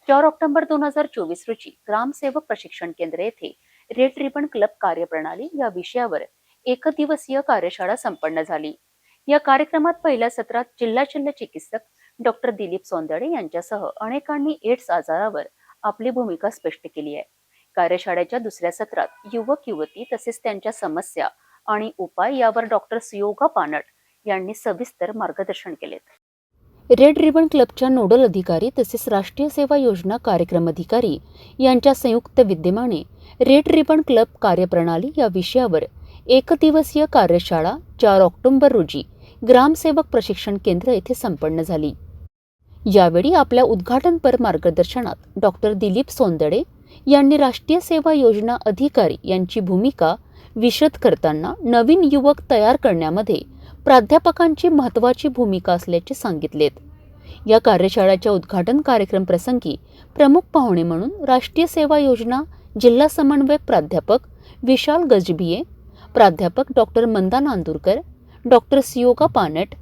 4 October 2024 रोजी ग्रामसेवक प्रशिक्षण केंद्र येथे रेड रिबन क्लब कार्यप्रणाली या विषयावर एकदिवसीय कार्यशाळा संपन्न झाली। या कार्यक्रमात पहिल्या सत्रात जिल्हा शल्य चिकित्सक डॉक्टर दिलीप सोंदडे यांच्यासह अनेकांनी एड्स आजारावर आपली भूमिका स्पष्ट केली आहे। कार्यशाळेच्या दुसऱ्या सत्रात युवक युवती तसेच त्यांच्या समस्या आणि उपाय यावर डॉक्टर सुयोगा पानट यांनी सविस्तर मार्गदर्शन केले। रेड रिबन क्लबच्या नोडल अधिकारी तसेच राष्ट्रीय सेवा योजना कार्यक्रम अधिकारी यांच्या संयुक्त विद्यमाने रेड रिबन क्लब कार्यप्रणाली या विषयावर एकदिवसीय कार्यशाळा 4 ऑक्टोबर रोजी ग्रामसेवक प्रशिक्षण केंद्र येथे संपन्न झाली। यावेळी आपल्या उद्घाटनपर मार्गदर्शनात डॉक्टर दिलीप सोंदडे यांनी राष्ट्रीय सेवा योजना अधिकारी यांची भूमिका विशद करताना नवीन युवक तयार करण्यामध्ये प्राध्यापकांची महत्त्वाची भूमिका असल्याचे सांगितलेत। या कार्यशाळेच्या उद्घाटन कार्यक्रम प्रसंगी प्रमुख पाहुणे म्हणून राष्ट्रीय सेवा योजना जिल्हा समन्वयक प्राध्यापक विशाल गजबिये, प्राध्यापक डॉक्टर मंदा नांदुरकर, डॉक्टर सुयोगा पानट,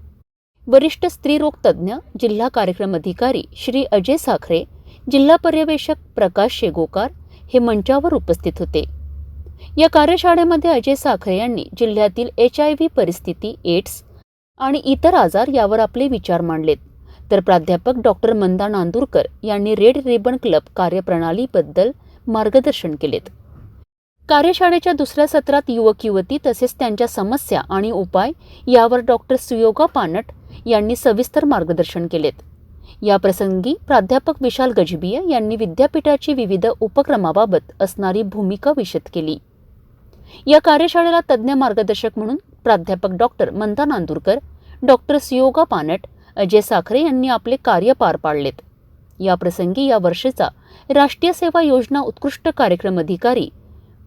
वरिष्ठ स्त्रीरोग तज्ज्ञ जिल्हा कार्यक्रम अधिकारी श्री अजय साखरे, जिल्हा पर्यवेक्षक प्रकाश शेगोकार हे मंचावर उपस्थित होते। या कार्यशाळेमध्ये अजय साखरे यांनी जिल्ह्यातील HIV परिस्थिती, एड्स आणि इतर आजार यावर आपले विचार मांडलेत, तर प्राध्यापक डॉक्टर मंदा नांदुरकर यांनी रेड रिबन क्लब कार्यप्रणालीबद्दल मार्गदर्शन केलेत। कार्यशाळेच्या दुसऱ्या सत्रात युवक युवती तसेच त्यांच्या समस्या आणि उपाय यावर डॉक्टर सुयोगा पानट यांनी सविस्तर मार्गदर्शन केलेत। या प्रसंगी प्राध्यापक विशाल गजबिये यांनी विद्यापीठाची विविध उपक्रमाबाबत असणारी भूमिका विशद केली। या कार्यशाळेला तज्ज्ञ मार्गदर्शक म्हणून प्राध्यापक डॉक्टर मंदा नांदुरकर, डॉक्टर सुयोगा पानट, अजय साखरे यांनी आपले कार्य पार पाडलेत। या प्रसंगी या वर्षीचा राष्ट्रीय सेवा योजना उत्कृष्ट कार्यक्रम अधिकारी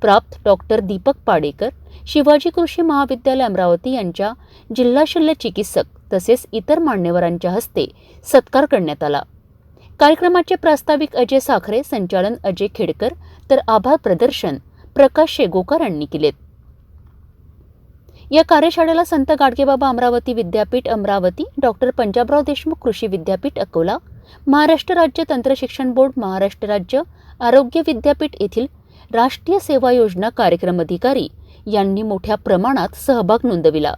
प्राप्त डॉक्टर दीपक पाडेकर, शिवाजी कृषी महाविद्यालय अमरावती यांच्या जिल्हा शल्य चिकित्सक तसेच इतर मान्यवरांच्या हस्ते सत्कार करण्यात आला। कार्यक्रमाचे प्रास्ताविक अजय साखरे, संचालन अजय खेडकर, तर आभार प्रदर्शन प्रकाश शेगोकार यांनी केलेत। या कार्यशाळेला संत गाडगेबाबा अमरावती विद्यापीठ अमरावती, डॉक्टर पंजाबराव देशमुख कृषी विद्यापीठ अकोला, महाराष्ट्र राज्य तंत्रशिक्षण बोर्ड, महाराष्ट्र राज्य आरोग्य विद्यापीठ येथील राष्ट्रीय सेवा योजना कार्यक्रम अधिकारी यांनी मोठ्या प्रमाणात सहभाग नोंदविला।